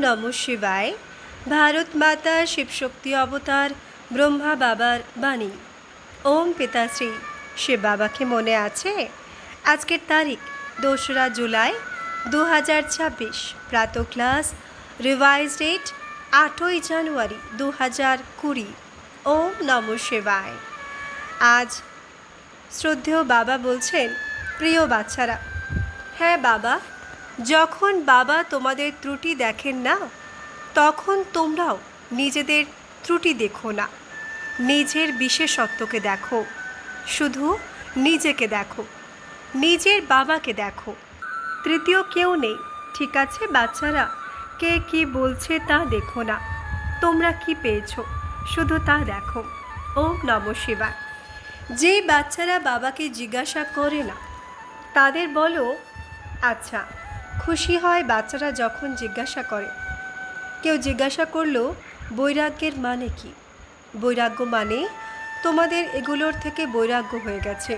নমঃ শিবায়। ভারত মাতা শিবশক্তি অবতার ব্রহ্মা বাবার বাণী। ওম পিতাশ্রী শিব বাবাকে মনে আছে? আজকের তারিখ 2রা জুলাই 2026, প্রাত ক্লাস, রিভাইজ ডেট 8ই জানুয়ারি 2020। ওম নমঃ শিবায়। আজ শ্রদ্ধেয় বাবা বলছেন, প্রিয় বাচ্চারা, হ্যাঁ বাবা, যখন বাবা তোমাদের ত্রুটি দেখেন না, তখন তোমরাও নিজেদের ত্রুটি দেখো না, নিজের বিশেষত্বকে দেখো, শুধু নিজেকে দেখো, নিজের বাবাকে দেখো, তৃতীয় কেউ নেই। ঠিক আছে বাচ্চারা? কে কি বলছে তা দেখো না, তোমরা কি পেয়েছো শুধু তা দেখো। ওম নমঃ শিবায়। যে বাচ্চারা বাবাকে জিজ্ঞাসা করে না তাদের বলো, আচ্ছা, খুশি হয় বাচ্চারা যখন জিজ্ঞাসা করে। কেউ জিজ্ঞাসা করলো, বৈরাগ্যের মানে কি? বৈরাগ্য মানে তোমাদের এগুলোর থেকে বৈরাগ্য হয়ে গেছে,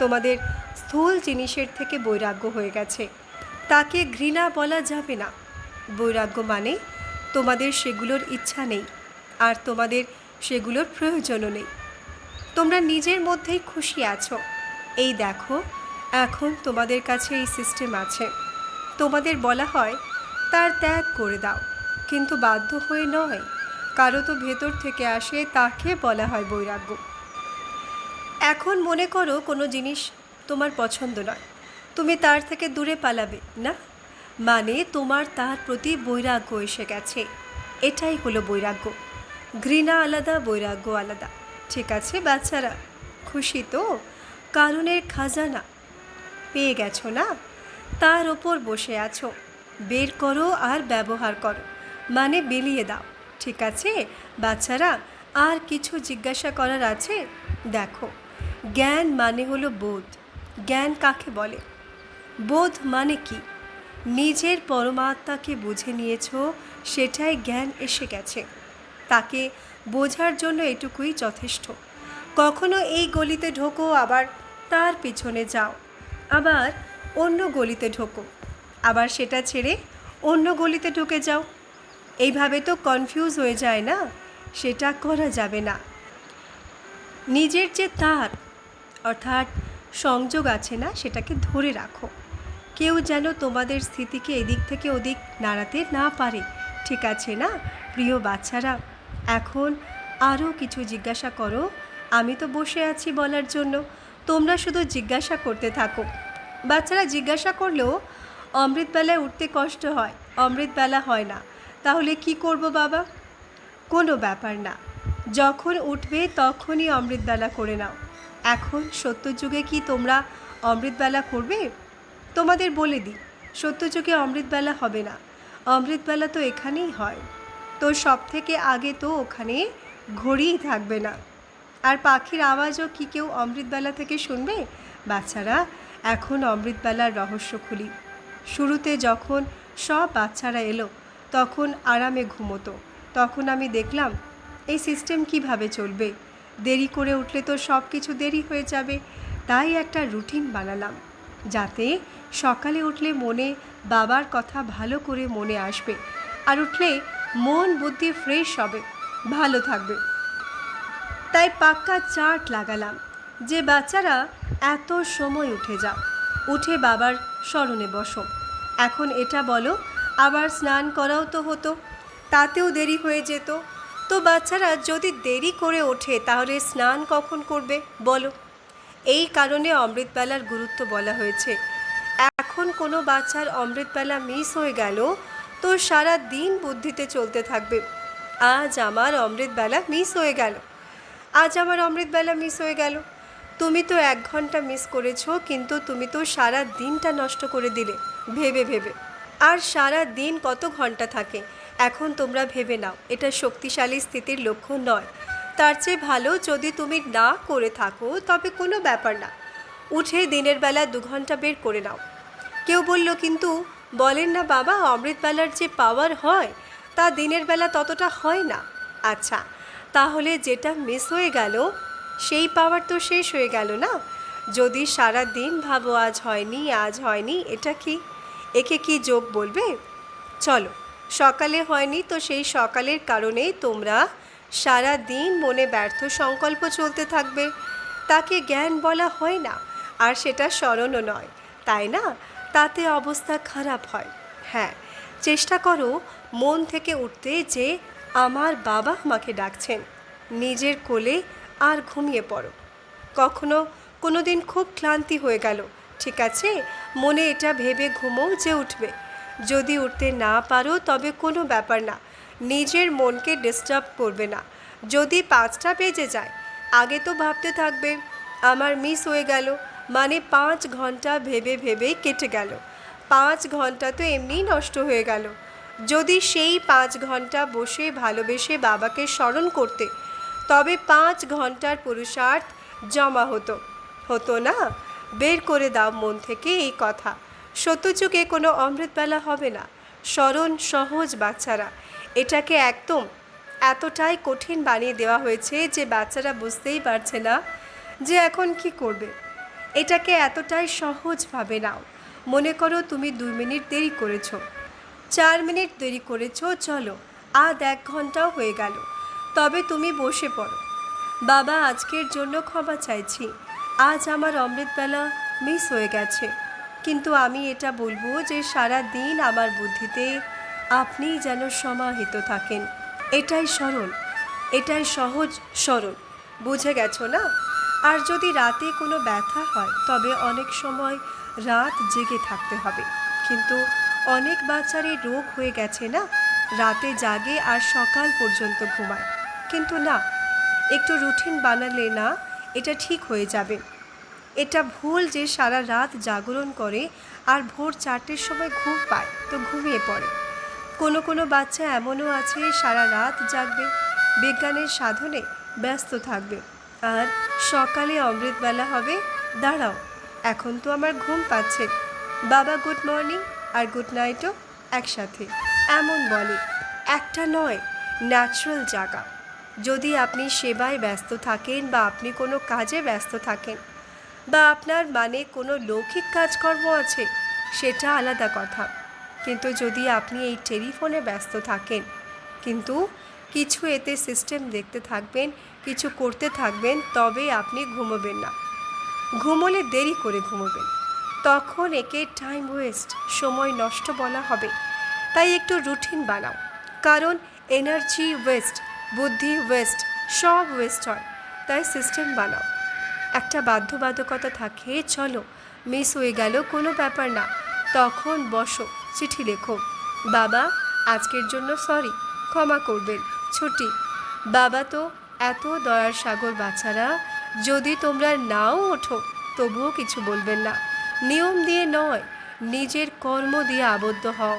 তোমাদের স্থূল জিনিসের থেকে বৈরাগ্য হয়ে গেছে। তাকে ঘৃণা বলা যাবে না। বৈরাগ্য মানে তোমাদের সেগুলোর ইচ্ছা নেই, আর তোমাদের সেগুলোর প্রয়োজনও নেই। তোমরা নিজের মধ্যেই খুশি আছো। এই দেখো, এখন তোমাদের কাছে এই সিস্টেম আছে। তোমাদের বলা হয় তার ত্যাগ করে দাও, কিন্তু বাধ্য হয়ে নয়, কারো তো ভেতর থেকে আসে, তাকে বলা হয় বৈরাগ্য। এখন মনে করো কোনো জিনিস তোমার পছন্দ নয়, তুমি তার থেকে দূরে পালাবে না, মানে তোমার তার প্রতি বৈরাগ্য এসে গেছে। এটাই হলো বৈরাগ্য। ঘৃণা আলাদা, বৈরাগ্য আলাদা। ঠিক আছে বাচ্চারা, খুশি তো? কারণের খাজানা পেয়ে গেছো না? তার ওপর বসে আছো, বের করো আর ব্যবহার করো, মানে বিলিয়ে দাও। ঠিক আছে বাচ্চারা? আর কিছু জিজ্ঞাসা করার আছে? দেখো, জ্ঞান মানে হলো বোধ। জ্ঞান কাকে বলে? বোধ মানে কি? নিজের পরমাত্মাকে বুঝে নিয়েছো, সেটাই জ্ঞান এসে গেছে। তাকে বোঝার জন্য এটুকুই যথেষ্ট। কখনো এই গলিতে ঢোকো, আবার তার পিছনে যাও, আবার অন্য গলিতে ঢোকো, আবার সেটা ছেড়ে অন্য গলিতে ঢুকে যাও। এইভাবে তো কনফিউজ হয়ে যায় না? সেটা করা যাবে না। নিজের যে তার অর্থাৎ সংযোগ আছে না, সেটাকে ধরে রাখো। কেউ যেন তোমাদের স্থিতিকে এদিক থেকে ওদিক নাড়াতে না পারে। ঠিক আছে না প্রিয় বাচ্চারা? এখন আরও কিছু জিজ্ঞাসা করো। আমি তো বসে আছি বলার জন্য, তোমরা শুধু জিজ্ঞাসা করতে থাকো। বাচ্চারা জিজ্ঞাসা করলেও অমৃতবেলায় উঠতে কষ্ট হয়, অমৃতবেলা হয় না, তাহলে কি করব বাবা? কোনো ব্যাপার না, যখন উঠবে তখনই অমৃতবেলা করে নাও। এখন সত্যযুগে কি তোমরা অমৃতবেলা করবে? তোমাদের বলে দিই, সত্যযুগে অমৃতবেলা হবে না। অমৃতবেলা তো এখানেই হয়, তো সব থেকে আগে তো ওখানে ঘড়িই থাকবে না। আর পাখির আওয়াজও কি কেউ অমৃতবেলা থেকে শুনবে? বাচ্চারা, এখন অমৃতবেলার রহস্য খুলি। শুরুতে যখন সব বাচ্চারা এলো, তখন আরামে ঘুমোতো। তখন আমি দেখলাম এই সিস্টেম কিভাবে চলবে। দেরি করে উঠলে তো সব কিছু দেরি হয়ে যাবে। তাই একটা রুটিন বানালাম, যাতে সকালে উঠলে মনে বাবার কথা ভালো করে মনে আসবে, আর উঠলে মন বুদ্ধি ফ্রেশ হবে, ভালো থাকবে। তাই পাক্কা চার্ট লাগালাম যে বাচ্চারা এত সময় উঠে যাও, উঠে বাবার স্মরণে বসো। এখন এটা বলো, আবার স্নান করাও তো হতো, তাতেও দেরি হয়ে যেত। তো বাচ্চারা যদি দেরি করে ওঠে, তাহলে স্নান কখন করবে বলো? এই কারণে অমৃতবেলার গুরুত্ব বলা হয়েছে। এখন কোনো বাচ্চার অমৃতবেলা মিস হয়ে গেল, তো সারা দিন বুদ্ধিতে চলতে থাকবে, আজ আমার অমৃতবেলা মিস হয়ে গেল, আজ আমার অমৃতবেলা মিস হয়ে গেল। তুমি তো 1 ঘন্টা মিস করেছো, কিন্তু তুমি তো সারা দিনটা নষ্ট করে দিলে ভেবে ভেবে। আর সারা দিন কত ঘন্টা থাকে এখন তোমরা ভেবে নাও। এটা শক্তিশালী স্থিতির লক্ষণ নয়। তার চেয়ে ভালো যদি তুমি না করে থাকো, তবে কোনো ব্যাপার না, উঠে দিনের বেলা 2 ঘন্টা বের করে নাও। কেউ বলল, কিন্তু বলেন না বাবা, অমৃতবেলার যে পাওয়ার হয় তা দিনের বেলা ততটা হয় না। আচ্ছা, তাহলে যেটা মিস হয়ে গেল সেই পাওয়ার তো শেষ হয়ে গেল না? যদি সারা দিন ভাবো আজ হয়নি, আজ হয়নি, এটা কি, একে কি যোগ বলবে? চলো সকালে হয়নি তো সেই সকালের কারণেই তোমরা সারা দিন মনে ব্যর্থ সংকল্প চলতে থাকবে। তাকে জ্ঞান বলা হয় না, আর সেটা স্মরণও নয়, তাই না? তাতে অবস্থা খারাপ হয়। হ্যাঁ, চেষ্টা করো মন থেকে উঠতে যে আমার বাবা আমাকে ডাকছেন। নিজের কোলে আর ঘুমিয়ে পড়ো। কখনো কোনো দিন খুব ক্লান্তি হয়ে গেল, ঠিক আছে, মনে এটা ভেবে ঘুমোও যে উঠবে। যদি উঠতে না পারো তবে কোনো ব্যাপার না, নিজের মনকে ডিস্টার্ব করবে না। যদি 5টা বেজে যায়, আগে তো ভাবতে থাকবে আমার মিস হয়ে গেল, মানে 5 ঘন্টা ভেবে ভেবেই কেটে গেল। 5 ঘন্টা তো এমনিই নষ্ট হয়ে গেল। যদি সেই 5 ঘন্টা বসে ভালোবেসে বাবাকে স্মরণ করতে, তবে 5 ঘন্টার পুরুষার্থ জমা হতো, হতো না? বের করে দাও মন থেকে এই কথা। সত্যযুগে কোনো অমৃতবেলা হবে না। স্মরণ সহজ বাচ্চারা, এটাকে একদম এতটাই কঠিন বানিয়ে দেওয়া হয়েছে যে বাচ্চারা বুঝতেই পারছে না যে এখন কি করবে। এটাকে এতটাই সহজভাবে নাও। মনে করো তুমি 2 মিনিট দেরি করেছো, 4 মিনিট দেরি করেছো, চলো আধ 1 ঘন্টাও হয়ে গেল, তবে তুমি বসে পড়ো। বাবা, আজকের জন্য ক্ষমা চাইছি, আজ আমার অমৃতবেলা মিস হয়ে গেছে, কিন্তু আমি এটা বলবো যে সারা দিন আমার বুদ্ধিতে আপনিই যেন সমাহিত থাকেন। এটাই সরল, এটাই সহজ সরল, বুঝে গেছো না? আর যদি রাতে কোনো ব্যথা হয় তবে অনেক সময় রাত জেগে থাকতে হবে। কিন্তু অনেক বাচ্চারই রোগ হয়ে গেছে না, রাতে জাগে আর সকাল পর্যন্ত ঘুমায়। কিন্তু না, একটু রুটিন বানালে না এটা ঠিক হয়ে যাবে। এটা ভুল যে সারা রাত জাগরণ করে আর ভোর 4টের সময় ঘুম পায় তো ঘুমিয়ে পড়ে। কোনো কোনো বাচ্চা এমনও আছে সারা রাত জাগবে, বিজ্ঞানের সাধনে ব্যস্ত থাকবে, আর সকালে অমৃতবেলা হবে। দাঁড়াও, এখন তো আমার ঘুম পাচ্ছে, বাবা গুড মর্নিং আর গুড নাইটও একসাথে এমন বলে। একটা নয়, ন্যাচারাল জাগা। যদি আপনি সেবায় ব্যস্ত থাকেন বা আপনি কোনো কাজে ব্যস্ত থাকেন বা আপনার মানে কোনো লৌকিক কাজকর্ম আছে, সেটা আলাদা কথা। কিন্তু যদি আপনি এই টেলিফোনে ব্যস্ত থাকেন, কিন্তু কিছু এতে সিস্টেম দেখতে থাকবেন, কিছু করতে থাকবেন, তবে আপনি ঘুমোবেন না। ঘুমোলে দেরি করে ঘুমোবেন, তখন একে টাইম ওয়েস্ট, সময় নষ্ট বলা হবে। তাই একটু রুটিন বানাও, কারণ এনার্জি ওয়েস্ট, বুদ্ধি ওয়েস্ট, সব ওয়েস্ট হয়। তাই সিস্টেম বানাও। একটা বাধ্যবাধকতা থাকে, চলো মিস হয়ে গেল, কোনো ব্যাপার না, তখন বসো, চিঠি লেখো, বাবা আজকের জন্য সরি, ক্ষমা করবেন, ছুটি। বাবা তো এত দয়ার সাগর বাচ্চারা, যদি তোমরা নাও ওঠো তবুও কিছু বলবেন না। নিয়ম দিয়ে নয়, নিজের কর্ম দিয়ে আবদ্ধ হও,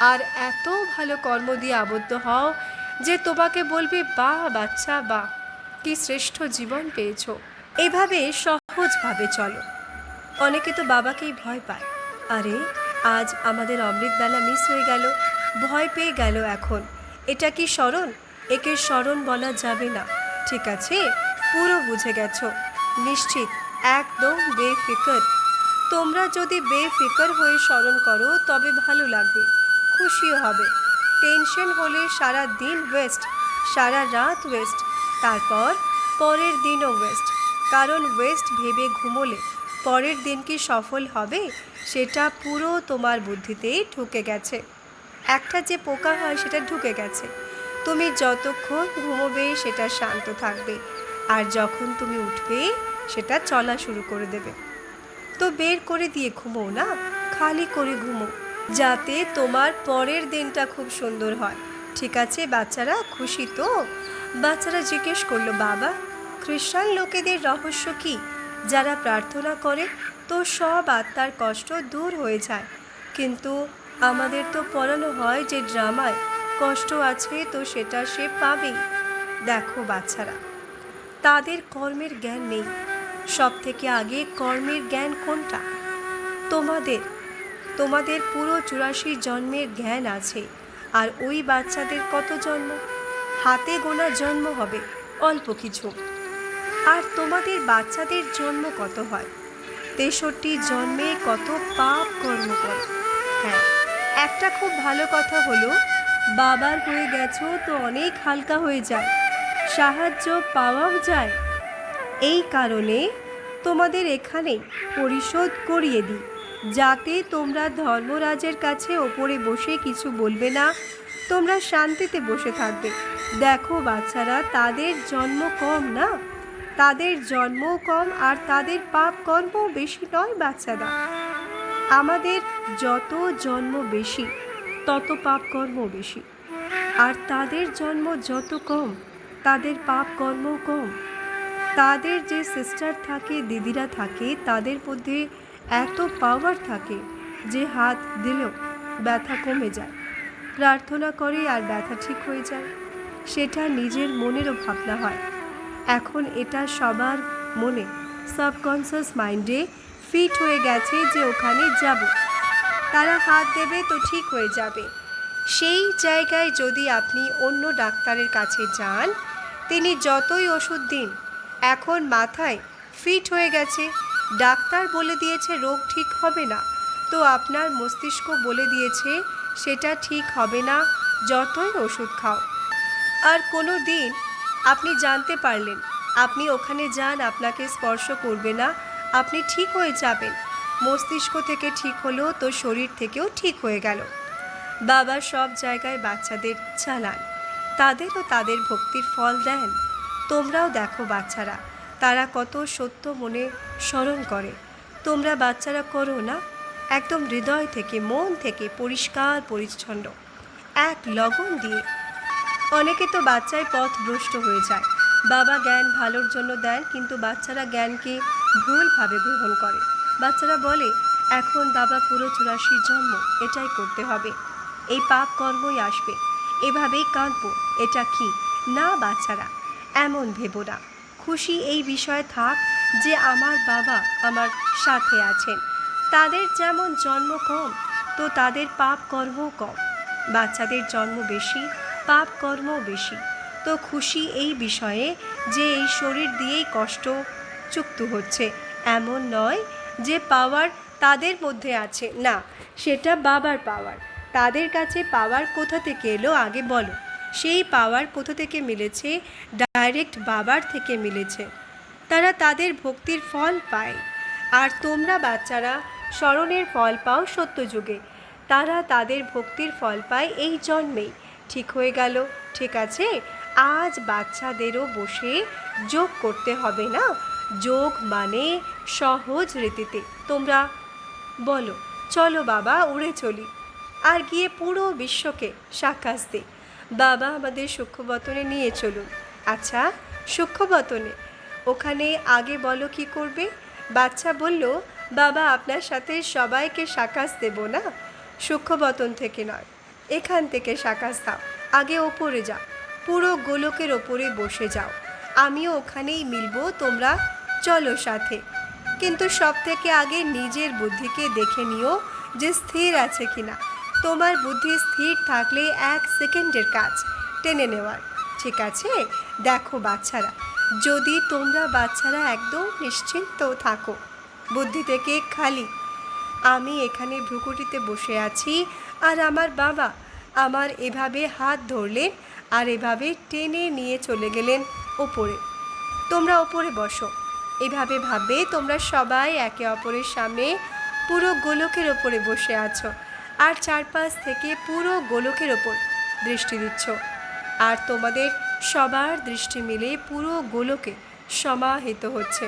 আর এত ভালো কর্ম দিয়ে আবদ্ধ হও যে তোমাকে বলবে বাহ বাচ্চা বাহ, কি শ্রেষ্ঠ জীবন পেয়েছো। এভাবে সহজভাবে চলো। অনেকে তো বাবাকেই ভয় পায়, আরে আজ আমাদের অমৃতবেলা মিস হয়ে গেল, ভয় পেয়ে গেল। এখন এটা কি স্মরণ? একে স্মরণ বলা যাবে না, ঠিক আছে? পুরো বুঝে গেছো নিশ্চিত, একদম বেফিকর। তোমরা যদি বেফিকর হয়ে স্মরণ করো তবে ভালো লাগবে, খুশিও হবে। টেনশন হলে সারা দিন ওয়েস্ট, সারা রাত ওয়েস্ট, তারপর পরের দিনও ওয়েস্ট। কারণ ওয়েস্ট ভেবে ঘুমোলে পরের দিন কি সফল হবে সেটা পুরো তোমার বুদ্ধিতেই ঢুকে গেছে। একটা যে পোকা হয় সেটা ঢুকে গেছে। তুমি যতক্ষণ ঘুমোবে সেটা শান্ত থাকবে, আর যখন তুমি উঠবে সেটা চলা শুরু করে দেবে। তো বের করে দিয়ে ঘুমো না, খালি করে ঘুমো, যাতে তোমার পরের দিনটা খুব সুন্দর হয়। ঠিক আছে বাচ্চারা, খুশি তো? বাচ্চারা জিজ্ঞেস করলো, বাবা খ্রিস্টান লোকেদের রহস্য কি? যারা প্রার্থনা করে তো সব আত্মার কষ্ট দূর হয়ে যায়, কিন্তু আমাদের তো পড়ানো হয় যে ড্রামায় কষ্ট আছে তো সেটা সে পাবেই। দেখো বাচ্চারা, তাদের কর্মের জ্ঞান নেই। সব থেকে আগে কর্মের জ্ঞান কোনটা? তোমাদের তোমাদের পুরো 84 জন্মের জ্ঞান আছে। আর ওই বাচ্চাদের কত জন্ম? হাতে গোনা জন্ম হবে, অল্প কিছু। আর তোমাদের বাচ্চাদের জন্ম কত হয়? 63 জন্মে কত পাপ কর্ম করে। হ্যাঁ, একটা খুব ভালো কথা হলো বাবার হয়ে গেছো তো অনেক হালকা হয়ে যায়, সাহায্য পাওয়াও যায়। এই কারণে তোমাদের এখানেই পরিশোধ করিয়ে দিই, যাতে তোমরা ধর্মরাজের কাছে ওপরে বসে কিছু বলবে না, তোমরা শান্তিতে বসে থাকবে। দেখো বাচ্চারা, তাদের জন্ম কম না, তাদের জন্ম কম আর তাদের পাপ কর্ম বেশি নয় বাচ্চারা। আমাদের যত জন্ম বেশি তত পাপ কর্ম বেশি, আর তাদের জন্ম যত কম তাদের পাপ কর্ম কম। তাদের যে সিস্টার থাকে, দিদিরা থাকে, তাদের মধ্যে এত পাওয়ার থাকে যে হাত দিলেও ব্যথা কমে যায়, প্রার্থনা করে আর ব্যথা ঠিক হয়ে যায়। সেটা নিজের মনেরও ভাবনা হয়। এখন এটা সবার মনে সাবকনসিয়াস মাইন্ডে ফিট হয়ে গেছে যে ওখানে যাব, তারা হাত দেবে তো ঠিক হয়ে যাবে। সেই জায়গায় যদি আপনি অন্য ডাক্তারের কাছে যান, তিনি যতই ওষুধ দিন, এখন মাথায় ফিট হয়ে গেছে, ডাক্তার বলে দিয়েছে রোগ ঠিক হবে না, তো আপনার মস্তিষ্ক বলে দিয়েছে সেটা ঠিক হবে না যতই ওষুধ খাও। আর কোনো দিন আপনি জানতে পারলেন, আপনি ওখানে যান, আপনাকে স্পর্শ করবে না, আপনি ঠিক হয়ে যাবেন। মস্তিষ্ক থেকে ঠিক হলো তো শরীর থেকেও ঠিক হয়ে গেল। বাবা সব জায়গায় বাচ্চাদের চালান, তাদেরও তাদের ভক্তির ফল দেন। তোমরাও দেখো বাচ্চারা, তারা কত সত্য মনে স্মরণ করে। তোমরা বাচ্চারা করো না, একদম হৃদয় থেকে, মন থেকে, পরিষ্কার পরিচ্ছন্ন, এক লগন দিয়ে। অনেকে তো বাচ্চায় পথভ্রষ্ট হয়ে যায়। বাবা জ্ঞান ভালোর জন্য দেন, কিন্তু বাচ্চারা জ্ঞানকে ভুলভাবে গ্রহণ করে। বাচ্চারা বলে এখন বাবা পুরো 84 জন্ম এটাই করতে হবে, এই পাপ কর্মই আসবে, এভাবেই কাঁদবো, এটা কি না বাচ্চারা, এমন ভেবো না। খুশি এই বিষয়ে থাক যে আমার বাবা আমার সাথে আছেন। তাদের যেমন জন্ম কম তো তাদের পাপ কর্মও কম, বাচ্চাদের জন্ম বেশি, পাপ কর্মও বেশি। তো খুশি এই বিষয়ে যে এই শরীর দিয়েই কষ্ট চুক্ত হচ্ছে, এমন নয় যে পাওয়ার তাদের মধ্যে আছে, না, সেটা বাবার পাওয়ার। তাদের কাছে পাওয়ার কোথা থেকে এলো আগে বলো। সেই পাওয়ার কোথা থেকে মিলেছে? ডাইরেক্ট বাবার থেকে মিলেছে। তারা তাদের ভক্তির ফল পায়, আর তোমরা বাচ্চারা স্মরণের ফল পাও সত্যযুগে। তারা তাদের ভক্তির ফল পায় এই জন্মেই। ঠিক হয়ে গেল? ঠিক আছে, আজ বাচ্চাদেরও বসে যোগ করতে হবে না। যোগ মানে সহজ রীতিতে তোমরা বলো, চলো বাবা উড়ে চলি, আর গিয়ে পুরো বিশ্বকে সাক্ষাৎ দিই। বাবা আমাদের সূক্ষ্মবতনে নিয়ে চলুন। আচ্ছা, সূক্ষ্মবতনে ওখানে আগে বলো কি করবে? বাচ্চা বলল, বাবা আপনার সাথে সবাইকে সাক্ষাৎ দেব না, সূক্ষ্মবতন থেকে নয়, এখান থেকে সাক্ষাৎ দাও। আগে ওপরে যাও, পুরো গোলকের ওপরে বসে যাও, আমিও ওখানেই মিলব, তোমরা চলো সাথে। কিন্তু সব থেকে আগে নিজের বুদ্ধিকে দেখে নিও যে স্থির আছে কিনা। তোমার বুদ্ধি স্থির থাকলে 1 সেকেন্ডের কাজ টেনে নেওয়ার। ঠিক আছে? দেখো বাচ্চারা, যদি তোমরা বাচ্চারা একদম নিশ্চিন্ত থাকো, বুদ্ধি থেকে খালি, আমি এখানে ভ্রুকুটিতে বসে আছি, আর আমার বাবা আমার এভাবে হাত ধরলেন আর এভাবে টেনে নিয়ে চলে গেলেন ওপরে। তোমরা ওপরে বসো, এভাবে ভাববে তোমরা সবাই একে অপরের সামনে পুরো গোলকের ওপরে বসে আছো, আর চারপাশ থেকে পুরো গোলকের ওপর দৃষ্টি দিচ্ছ, আর তোমাদের সবার দৃষ্টি মিলে পুরো গোলকে সমাহিত হচ্ছে।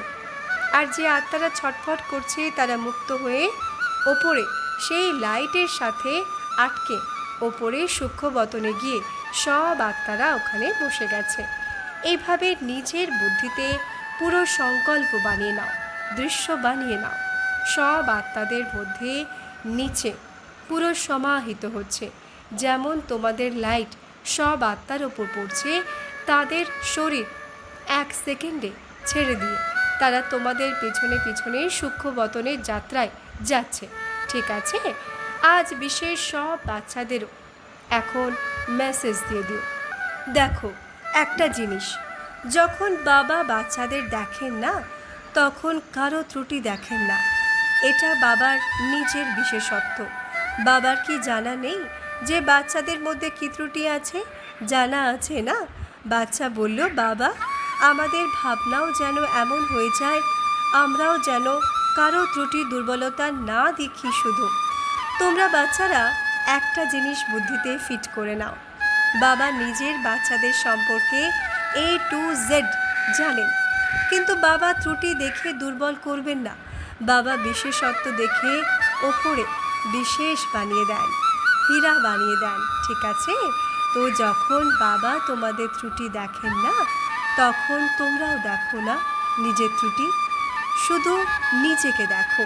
আর যে আত্মারা ছটফট করছে তারা মুক্ত হয়ে ওপরে সেই লাইটের সাথে আটকে ওপরে সূক্ষ্মবতনে গিয়ে সব আত্মারা ওখানে বসে গেছে। এইভাবে নিজের বুদ্ধিতে পুরো সংকল্প বানিয়ে নাও, দৃশ্য বানিয়ে নাও। সব আত্মাদের মধ্যে নিচে পুরো সমাহিত হচ্ছে, যেমন তোমাদের লাইট সব আত্মার ওপর পড়ছে, তাদের শরীর 1 সেকেন্ডে ছেড়ে দিয়ে তারা তোমাদের পিছনে পিছনে সূক্ষ্মবতনের যাত্রায় যাচ্ছে। ঠিক আছে? আজ বিশেষ সব বাচ্চাদেরও এখন মেসেজ দিয়ে দিও। দেখো একটা জিনিস, যখন বাবা বাচ্চাদের দেখেন না, তখন কারো ত্রুটি দেখেন না। এটা বাবার নিজের বিশেষত্ব। বাবার কি জানা নেই যে বাচ্চাদের মধ্যে কী ত্রুটি আছে জানা আছে না? বাচ্চা বলল, বাবা আমাদের ভাবনাও যেন এমন হয়ে যায়, আমরাও যেন কারো ত্রুটি দুর্বলতা না দেখি। শুধু তোমরা বাচ্চারা একটা জিনিস বুদ্ধিতে ফিট করে নাও, বাবা নিজের বাচ্চাদের সম্পর্কে A to Z জানেন, কিন্তু বাবা ত্রুটি দেখে দুর্বল করবেন না। বাবা বিশেষত্ব দেখে ওপরে বিশেষ বানিয়ে দেন, হীরা বানিয়ে দেন। ঠিক আছে? তো যখন বাবা তোমাদের ত্রুটি দেখেন না, তখন তোমরাও দেখো না নিজের ত্রুটি, শুধু নিজেকে দেখো,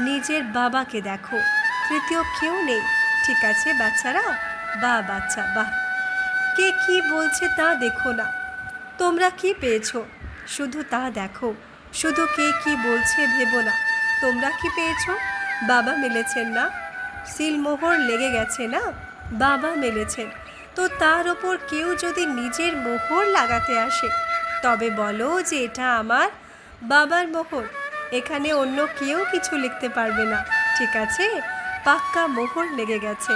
নিজের বাবাকে দেখো, তৃতীয় কেউ নেই। ঠিক আছে বাচ্চারা? বাহ বাচ্চা বাহ। কে কি বলছে তা দেখো না, তোমরা কি পেয়েছো শুধু তা দেখো। শুধু কে কি বলছে ভেবো না, তোমরা কি পেয়েছো? বাবা মেলেছেন না, সিলমোহর লেগে গেছে না, বাবা মেলেছেন। তো তার ওপর কেউ যদি নিজের মোহর লাগাতে আসে, তবে বলো যে এটা আমার বাবার মোহর, এখানে অন্য কেউ কিছু লিখতে পারবে না। ঠিক আছে? পাক্কা মোহর লেগে গেছে।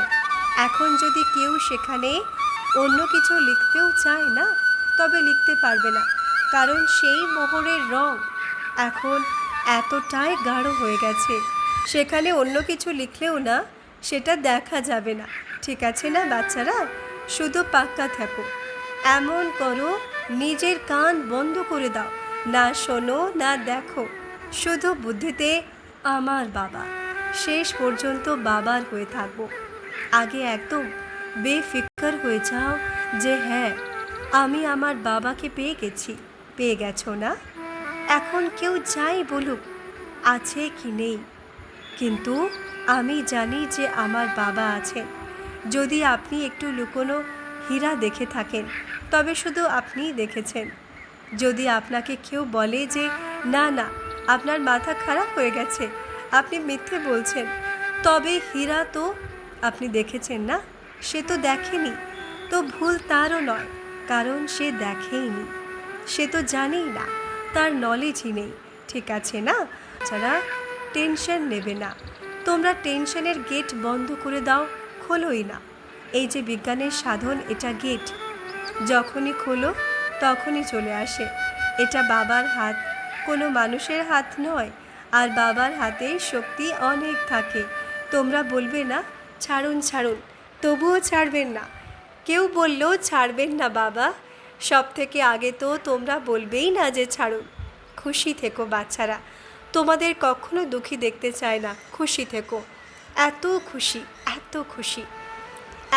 এখন যদি কেউ সেখানে অন্য কিছু লিখতেও চায় না, তবে লিখতে পারবে না, কারণ সেই মোহরের রং এখন এতটাই গাঢ় হয়ে গেছে, সেখানে অন্য কিছু লিখলেও না সেটা দেখা যাবে না। ঠিক আছে না বাচ্চারা? শুধু পাক্কা থাকো, এমন করো নিজের কান বন্ধ করে দাও, না শোনো না দেখো, শুধু বুদ্ধিতে আমার বাবা, শেষ পর্যন্ত বাবার হয়ে থাকবো। আগে একদম বেফিকর হয়ে যাও যে হ্যাঁ আমি আমার বাবাকে পেয়ে গেছি। পেয়ে গেছো না? এখন কেউ যাই বলুক আছে কি নেই, কিন্তু আমি জানি যে আমার বাবা আছেন। যদি আপনি একটু লুকোনো হীরা দেখে থাকেন, তবে শুধু আপনিই দেখেছেন। যদি আপনাকে কেউ বলে যে না না আপনার মাথা খারাপ হয়ে গেছে, আপনি মিথ্যে বলছেন, তবে হীরা তো আপনি দেখেছেন না, সে তো দেখেনি। তো ভুল তারও নয়, কারণ সে দেখেইনি, সে তো জানেই না, তার নলেজই নেই। ঠিক আছে না? যারা টেনশন নেবে না, তোমরা টেনশনের গেট বন্ধ করে দাও, খোলোই না। এই যে বিজ্ঞানের সাধন, এটা গেট যখনই খোলো তখনই চলে আসে। এটা বাবার হাত, কোনো মানুষের হাত নয়। আর বাবার হাতে শক্তি অনেক থাকে। তোমরা বলবে না ছাড়ুন ছাড়ুন, তবুও ছাড়বেন না। কেউ বললেও ছাড়বেন না বাবা, সব থেকে আগে তো তোমরা বলবেই না যে ছাড়ুন। খুশি থেকো বাচ্চারা, তোমাদের কখনো দুঃখী দেখতে চায় না, খুশি থেকো। এত খুশি, এত খুশি,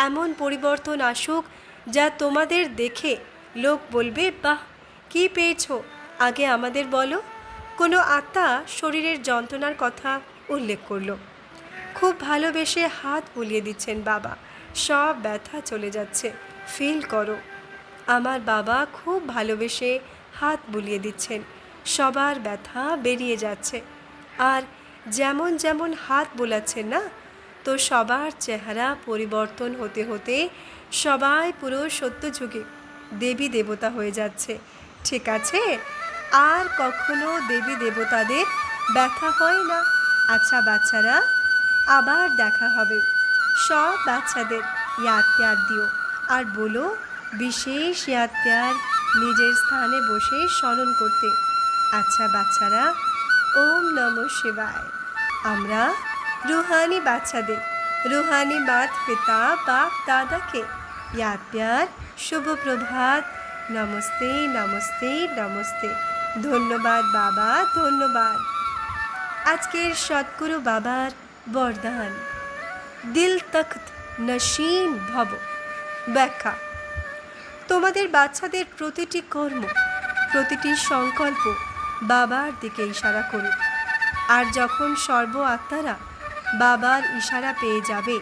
এমন পরিবর্তন আসুক যা তোমাদের দেখে লোক বলবে বাহ কী পেয়েছো, আগে আমাদের বলো। কোনো আত্মা শরীরের যন্ত্রণার কথা উল্লেখ করলো, খুব ভালোবেসে হাত বুলিয়ে দিচ্ছেন বাবা, সব ব্যথা চলে যাচ্ছে, ফিল করো। আমার বাবা খুব ভালোবেসে হাত বুলিয়ে দিচ্ছেন, সবার ব্যথা বেরিয়ে যাচ্ছে। আর যেমন যেমন হাত বোলাচ্ছেন না, তো সবার চেহারা পরিবর্তন হতে হতে সবাই পুরো সত্যযুগে দেবী দেবতা হয়ে যাচ্ছে। ঠিক আছে? আর কখনো দেবী দেবতাদের ব্যথা হয় না। আচ্ছা বাচ্চারা, আবার দেখা হবে। সব বাচ্চাদের ইয়াদ প্যার দিও, আর বলো বিশেষ ইয়াদ প্যার নিজের স্থানে বসে স্মরণ করতে। আচ্ছা বাচ্চারা, ওম নমঃ শিবায়। আমরা রুহানি বাচ্চাদের, রুহানি মাত পিতা বাপ দাদাকে ইয়াদ প্যার, শুভ প্রভাত, নমস্তে নমস্তে নমস্তে। ধন্যবাদ বাবা, ধন্যবাদ। আজকের সদ্গুরু বাবার বরদান, দিল তখত নশীন ভব। ব্যাখ্যা: তোমাদের বাচ্চাদের প্রতিটি কর্ম, প্রতিটি সংকল্প বাবার দিকে ইশারা করুক। আর যখন সর্ব আত্মারা বাবার ইশারা পেয়ে যাবে,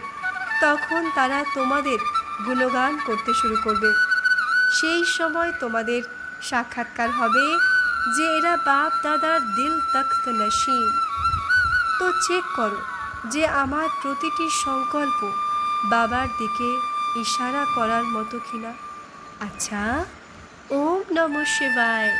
তখন তারা তোমাদের গুণগান করতে শুরু করবে। সেই সময় তোমাদের সাক্ষাৎকার হবে যে এরা বাপ দাদার দিল তখত নশীন। তো চেক করো যে আমার প্রতিটি সংকল্প বাবার দিকে ইশারা করার মতো কিনা। আচ্ছা, ওম নমঃ শিবায়।